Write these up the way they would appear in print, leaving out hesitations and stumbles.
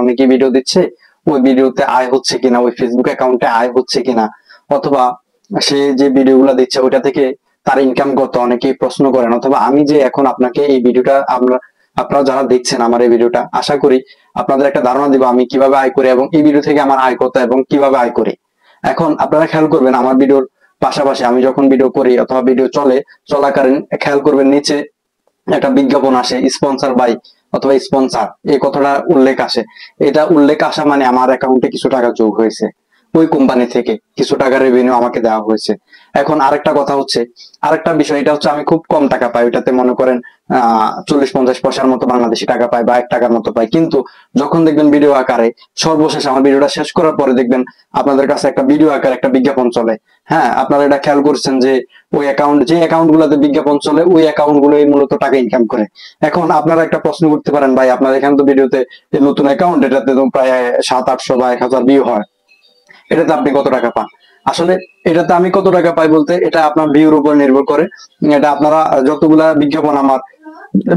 অনেকে ভিডিও দিচ্ছে, ওই ভিডিওতে আয় হচ্ছে কিনা, ওই ফেসবুক অ্যাকাউন্টে আয় হচ্ছে কিনা, অথবা সে যে ভিডিওগুলো দিচ্ছে ওইটা থেকে তার ইনকাম কত, অনেকেই প্রশ্ন করেন। অথবা আমি যে এখন আপনাকে এই ভিডিওটা আপনারা যারা দেখছেন আমার এই ভিডিওটা, আশা করি আপনাদের একটা ধারণা দিব আমি কিভাবে আয় করি এবং এই ভিডিও থেকে আমার আয় কত এবং কিভাবে আয় করি। এখন আপনারা খেয়াল করবেন আমার ভিডিওর পাশাপাশি আমি যখন ভিডিও করি অথবা ভিডিও চলাকালীন খেয়াল করবেন নিচে একটা বিজ্ঞাপন আসে, স্পন্সর বাই অথবা স্পন্সর, এই কথাটা উল্লেখ আসে। এটা উল্লেখ আসা মানে আমার অ্যাকাউন্টে কিছু টাকা যোগ হয়েছে, ওই কোম্পানি থেকে কিছু টাকা রেভিনিউ আমাকে দেওয়া হয়েছে। এখন আরেকটা কথা হচ্ছে, আরেকটা বিষয়, এটা হচ্ছে আমি খুব কম টাকা পাই, ওইটাতে মনে করেন 40-50 পয়সার মতো বাংলাদেশি টাকা পাই বা 1 টাকার মতো পাই। কিন্তু যখন দেখবেন ভিডিও আকারে, সর্বশেষ আমার ভিডিওটা শেষ করার পরে দেখবেন আপনাদের কাছে একটা ভিডিও আকারে একটা বিজ্ঞাপন চলে। হ্যাঁ, আপনারা এটা খেয়াল করছেন যে ওই যে অ্যাকাউন্ট গুলাতে বিজ্ঞাপন চলে, ওই অ্যাকাউন্ট গুলোই মূলত টাকা ইনকাম করে। এখন আপনারা একটা প্রশ্ন করতে পারেন, ভাই আপনার এখানে তো ভিডিওতে নতুন অ্যাকাউন্ট, এটাতে তো প্রায় 700-800 বা 1000 ভিউ হয়, এটাতে আপনি কত টাকা পান? আসলে এটাতে আমি কত টাকা পাই বলতে, এটা আপনার ভিউর উপর নির্ভর করে। এটা আপনারা যতগুলা বিজ্ঞাপন আমার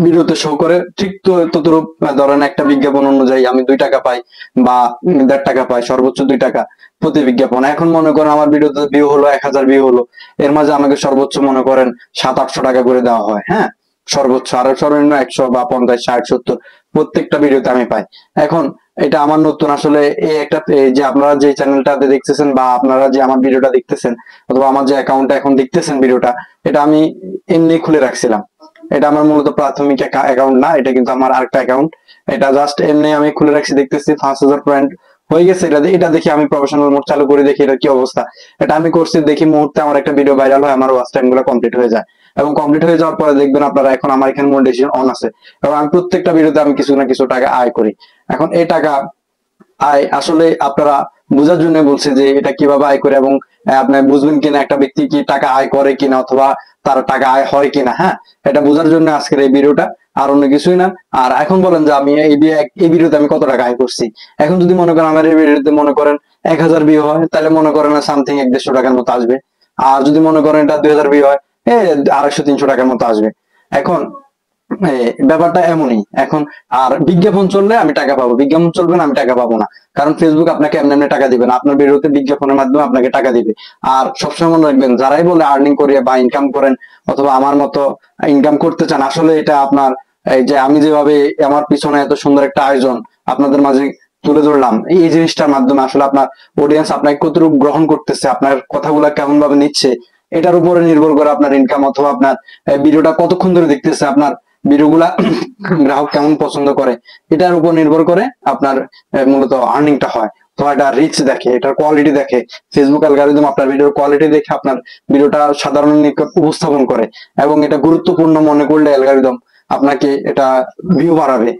ভিডিওতে শো করে, ঠিক ততরূপ ধরেন একটা বিজ্ঞাপন অনুযায়ী আমি 2 টাকা পাই বা 1.5 টাকা পাই, সর্বোচ্চ 2 টাকা প্রতি বিজ্ঞাপন। এখন মনে করেন আমার ভিডিওতে ভিউ হলো 1000 ভিউ হলো, এর মাঝে আমাকে সর্বোচ্চ মনে করেন 700-800 টাকা করে দেওয়া হয়। হ্যাঁ, সর্বোচ্চ, আর সর্বনিম্ন 100 বা 50, 60, 70 প্রত্যেকটা ভিডিওতে আমি পাই। এখন এটা আমার নতুন, আসলে এই যে আপনারা যে চ্যানেলটাতে দেখতেছেন বা আপনারা যে আমার ভিডিওটা দেখতেছেন অথবা আমার যে অ্যাকাউন্টটা এখন দেখতেছেন ভিডিওটা, এটা আমি এমনি খুলে রাখছিলাম। এটা আমার মূলত প্রাথমিক অ্যাকাউন্ট না, এটা কিন্তু আমার আরেকটা অ্যাকাউন্ট। এটা জাস্ট এমনি আমি খুলে রাখছি, দেখতেছি 5000 পয়েন্ট হয়ে গেছে। এটা দেখি আমি প্রফেশনাল মোড চালু করে দেখি এটা কি অবস্থা। এটা আমি করছি, দেখি মুহূর্তে আমার একটা ভিডিও ভাইরাল হয়, আমার ওয়াচ টাইম গুলো কমপ্লিট হয়ে যায়। এবং কমপ্লিট হয়ে যাওয়ার পরে দেখবেন আপনারা এখন আমার এখানে মনিটাইজেশন অন আছে, এবং আমি প্রত্যেকটা ভিডিওতে আমি কিছু না কিছু টাকা আয় করি। এখন এই টাকা আয় আসলে আপনারা বোঝার জন্য বলছে যে এটা কিভাবে আয় করে, এবং আপনি বুঝবেন কিনা একটা ব্যক্তি কি টাকা আয় করে কিনা অথবা তার টাকা আয় হয় কিনা। হ্যাঁ, এটা বোঝার জন্য আজকের এই ভিডিওটা, আর অন্য কিছুই না। আর এখন বলেন যে আমি এই ভিডিওতে আমি কত টাকা আয় করছি। এখন যদি মনে করেন আমার এই ভিডিওতে মনে করেন 1000 ভিউ হয়, তাহলে মনে করেন সামথিং 100-150 টাকার মতো আসবে। আর যদি মনে করেন এটা 2000 ভিউ হয়, 250-300 টাকার মতো আসবে। এখন ব্যাপারটা এমনই এখন। আর বিজ্ঞাপন চললে আমি টাকা পাবো, বিজ্ঞাপন চলবে না আমি টাকা পাবো না। কারণ ফেসবুক আপনাকে এমনি এমনি টাকা দিবে না, আপনার ভিডিওতে বিজ্ঞাপনের মাধ্যমে আপনাকে টাকা দিবে। আর সবসময় মনে রাখবেন, যারাই বলে আর্নিং করিয়ে বা ইনকাম করেন অথবা আমার মতো ইনকাম করতে চান, আসলে এটা আপনার এই যে আমি যেভাবে আমার পিছনে এত সুন্দর একটা আয়োজন আপনাদের মাঝে তুলে ধরলাম, এই জিনিসটার মাধ্যমে আসলে আপনার অডিয়েন্স আপনাকে কতটুকু গ্রহণ করতেছে, আপনার কথাগুলা কেমন ভাবে নিচ্ছে, এটার উপরে নির্ভর করে আপনার ইনকাম, অথবা আপনার ভিডিওটা কতক্ষণ ধরে দেখতেছে, আপনার ভিডিওগুলা গ্রাহক কেমন পছন্দ করে, এটার উপর নির্ভর করে আপনার মূলত আর্নিংটা হয়। তো এটা রিচ দেখে, এটার কোয়ালিটি দেখে, ফেসবুক অ্যালগরিদম আপনার ভিডিওর কোয়ালিটি দেখে আপনার ভিডিওটা সাধারণ নিকট উপস্থাপন করে, এবং এটা গুরুত্বপূর্ণ মনে করলে অ্যালগরিদম আপনাকে এটা ভিউ বাড়াবে।